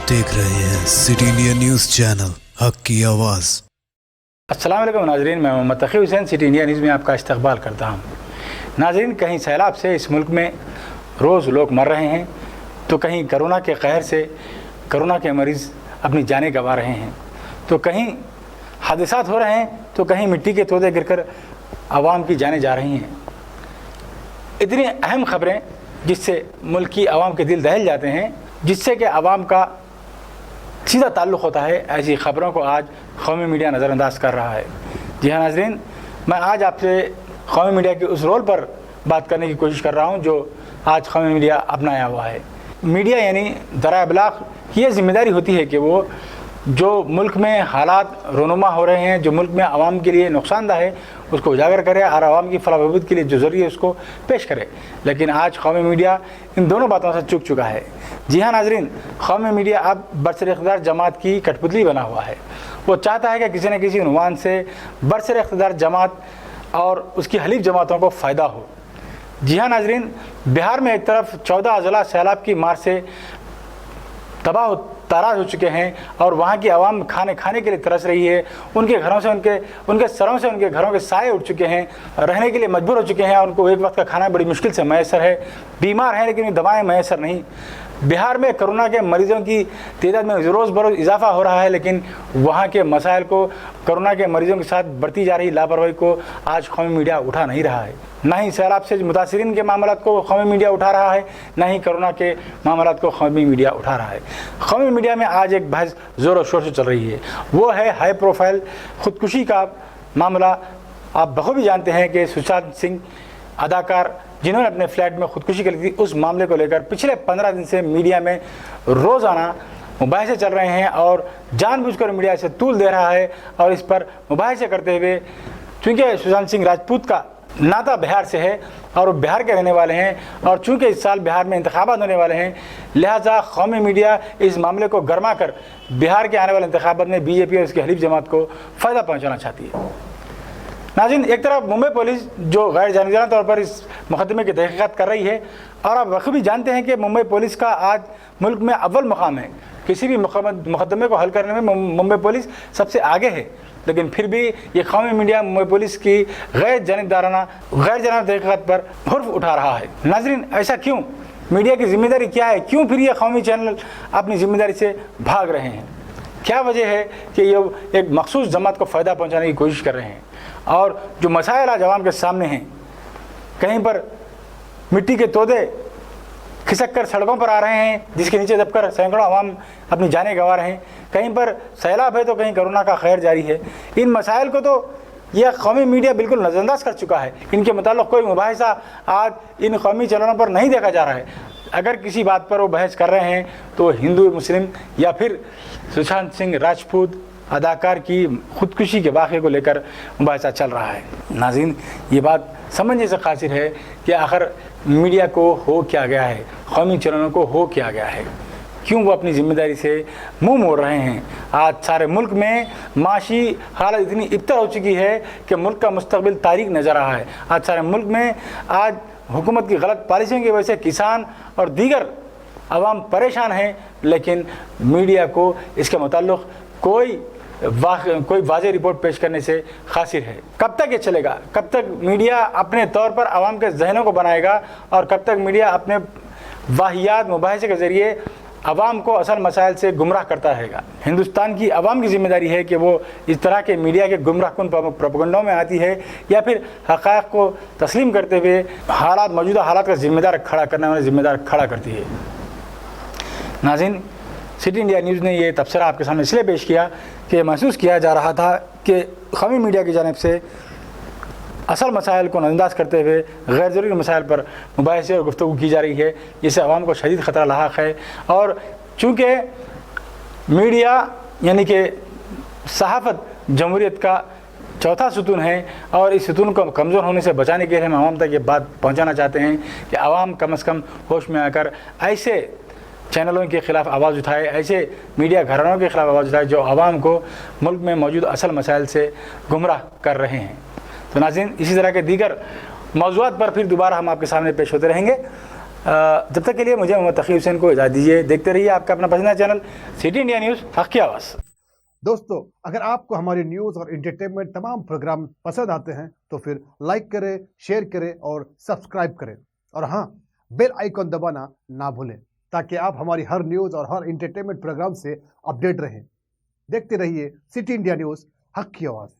देख रहे हैं सिटी इंडिया न्यूज़ चैनल हक की आवाज़। अस्सलाम वालेकुम नाजरीन, मैं मोहम्मद तकी हुसैन सिटी इंडिया न्यूज़ में आपका इस्तकबाल करता हूँ। नाजरीन, कहीं सैलाब से इस मुल्क में रोज़ लोग मर रहे हैं, तो कहीं कोरोना के कहर से कोरोना के मरीज़ अपनी जानें गंवा रहे हैं, तो कहीं हादसात हो रहे हैं, तो कहीं मिट्टी के तोड़े गिरकर आवाम की जानें जा रही हैं। इतनी अहम खबरें जिससे मुल्क की आवाम के दिल दहल जाते हैं, जिससे कि आवाम का सीधा ताल्लुक़ होता है, ऐसी ख़बरों को आज कौमी मीडिया नज़रअंदाज कर रहा है। जी हाँ नाज़रीन, मैं आज आपसे कौमी मीडिया के उस रोल पर बात करने की कोशिश कर रहा हूँ जो आज कौमी मीडिया अपनाया हुआ है। मीडिया यानी ज़राए इब्लाग़ की ये ज़िम्मेदारी होती है कि वो जो मुल्क में हालात रोनुमा हो रहे हैं, जो मुल्क में आवाम के लिए नुकसानदा है, उसको उजागर करे और आवाम की फलाह बहबूद के लिए जो ज़रूरी है उसको पेश करे। लेकिन आज कौमी मीडिया इन दोनों बातों से चूक चुका है। जी हाँ नाज़रीन, कौमी मीडिया अब बरसर-ए-इक़्तिदार जमात की कठपुतली बना हुआ है। वो चाहता है कि किसी न किसी उन्वान से बरसर-ए-इक़्तिदार जमात और उसकी हलीफ जमातों को फ़ायदा हो। जी हाँ नाज़रीन, बिहार में एक तरफ 14 अज़ला सैलाब की मार से तबाह ताराज हो चुके हैं और वहाँ की आवाम खाने के लिए तरस रही है। उनके घरों से उनके सरों से उनके घरों के साए उठ चुके हैं, रहने के लिए मजबूर हो चुके हैं। उनको एक वक्त का खाना बड़ी मुश्किल से मैसर है, बीमार हैं लेकिन दवाएं मैसर नहीं। बिहार में कोरोना के मरीज़ों की तादाद में रोज़ बरोज़ इजाफा हो रहा है, लेकिन वहाँ के मसाइल को, कोरोना के मरीज़ों के साथ बढ़ती जा रही लापरवाही को आज कौमी मीडिया उठा नहीं रहा है। ना ही सैलाब से मुतासिरीन के मामलात को कौमी मीडिया उठा रहा है, ना ही कोरोना के मामलात को कौमी मीडिया उठा रहा है। कौमी मीडिया में आज एक बहस ज़ोर और शोर से चल रही है, वो है हाई प्रोफाइल ख़ुदकुशी का मामला। आप बखूबी जानते हैं कि सुशांत सिंह अदाकार जिन्होंने अपने फ्लैट में ख़ुदकुशी कर ली थी, उस मामले को लेकर पिछले 15 दिन से मीडिया में रोज़ाना मुबाहिसे चल रहे हैं और जानबूझकर मीडिया इसे तूल दे रहा है। और इस पर मुबाहिसे करते हुए, चूँकि सुशांत सिंह राजपूत का नाता बिहार से है और वो बिहार के रहने वाले हैं, और चूँकि इस साल बिहार में इंतखाबात होने वाले हैं, लिहाजा कौमी मीडिया इस मामले को गरमा कर बिहार के आने वाले इंतखाबात में बीजेपी और उसकी हलीफ जमात को फ़ायदा पहुँचाना चाहती है। नाज़रीन, एक तरफ मुंबई पुलिस जो गैर जानिजाना तौर पर इस मुकदमे की तहक़ीक़ात कर रही है, और आप बखूबी जानते हैं कि मुंबई पुलिस का आज मुल्क में अव्वल मकाम है। किसी भी मुकदमे को हल करने में मुंबई पुलिस सबसे आगे है, लेकिन फिर भी ये कौमी मीडिया मुंबई पुलिस की गैर जानिबदाराना तहक़ीक़ात पर हुर्फ उठा रहा है। नाज़रीन, ऐसा क्यों? मीडिया की ज़िम्मेदारी क्या है? क्यों फिर ये कौमी चैनल अपनी ज़िम्मेदारी से भाग रहे हैं? क्या वजह है कि ये एक मखसूस जमात को फ़ायदा पहुँचाने की कोशिश कर रहे हैं? और जो मसाइल आज आवाम के सामने हैं, कहीं पर मिट्टी के तोदे खिसक कर सड़कों पर आ रहे हैं, जिसके नीचे दबकर सैकड़ों आवाम अपनी जानें गंवा रहे हैं, कहीं पर सैलाब है तो कहीं कोरोना का खैर जारी है। इन मसाइल को तो यह कौमी मीडिया बिल्कुल नज़रअंदाज कर चुका है। इनके मुताल्लिक़ कोई मुबाहिसा आज इन कौमी चैनलों पर नहीं देखा जा रहा है। अगर किसी बात पर वो बहस कर रहे हैं तो हिंदू मुस्लिम या फिर सुशांत सिंह राजपूत अदाकार की ख़ुदकुशी के वाक़े को लेकर मुबाहिसा चल रहा है। नाज़रीन, ये बात समझने से कासिर है कि आखिर मीडिया को हो क्या गया है, कौमी चैनलों को हो क्या गया है, क्यों वो अपनी ज़िम्मेदारी से मुंह मोड़ रहे हैं। आज सारे मुल्क में माशी हालत इतनी इब्तर हो चुकी है कि मुल्क का मुस्तकबिल तारीक नज़र आ रहा है। आज सारे मुल्क में आज हुकूमत की गलत पॉलिसियों की वजह से किसान और दीगर अवाम परेशान हैं, लेकिन मीडिया को इसके मुताल्लिक़ कोई वाज़ेह रिपोर्ट पेश करने से कासिर है। कब तक ये चलेगा? कब तक मीडिया अपने तौर पर आवाम के जहनों को बनाएगा, और कब तक मीडिया अपने वाहियात मुबाहिसे के ज़रिए आवाम को असल मसाइल से गुमराह करता रहेगा? हिंदुस्तान की आवाम की ज़िम्मेदारी है कि वो इस तरह के मीडिया के गुमराहकुन प्रोपेगेंडों में आती है, या फिर हक़ाइक़ को तस्लीम करते हुए मौजूदा हालात का ज़िम्मेदार खड़ा करती है। नाज़रीन, सिटी इंडिया न्यूज़ ने ये तबसरा आपके सामने इसलिए पेश किया कि महसूस किया जा रहा था कि कौमी मीडिया की जानिब से असल मसाइल को नज़रअंदाज करते हुए गैर ज़रूरी मसाइल पर मुबाहिसे और गुफ्तगू की जा रही है, जिससे आवाम को शदीद ख़तरा लाहक है। और चूँकि मीडिया यानी कि सहाफ़त जमहूरियत का चौथा सुतून है, और इस सुतून को कमज़ोर होने से बचाने के लिए हम आवाम तक ये बात पहुँचाना चाहते हैं कि आवाम कम अज़ कम होश में आकर ऐसे चैनलों के ख़िलाफ़ आवाज़ उठाए, ऐसे मीडिया घरानों के ख़िलाफ़ आवाज़ उठाए जो आवाम को मुल्क में मौजूद असल मसाइल से गुमराह कर रहे हैं। तो नाज़रीन, इसी तरह के दीगर मौज़ूआत पर फिर दोबारा हम आपके सामने पेश होते रहेंगे। जब तक के लिए मुझे मोहम्मद तकी हुसैन को इजाज़त दीजिए। देखते रहिए आपका अपना पसंदीदा चैनल सिटी इंडिया न्यूज़, हक़ की आवाज़। दोस्तों, अगर आपको हमारी न्यूज़ और एंटरटेनमेंट तमाम प्रोग्राम पसंद आते हैं तो फिर लाइक करें, शेयर करें और सब्सक्राइब करें, और हाँ, बेल आइकॉन दबाना ना भूलें ताकि आप हमारी हर न्यूज़ और हर एंटरटेनमेंट प्रोग्राम से अपडेट रहें। देखते रहिए सिटी इंडिया न्यूज़, हक़ की आवाज़।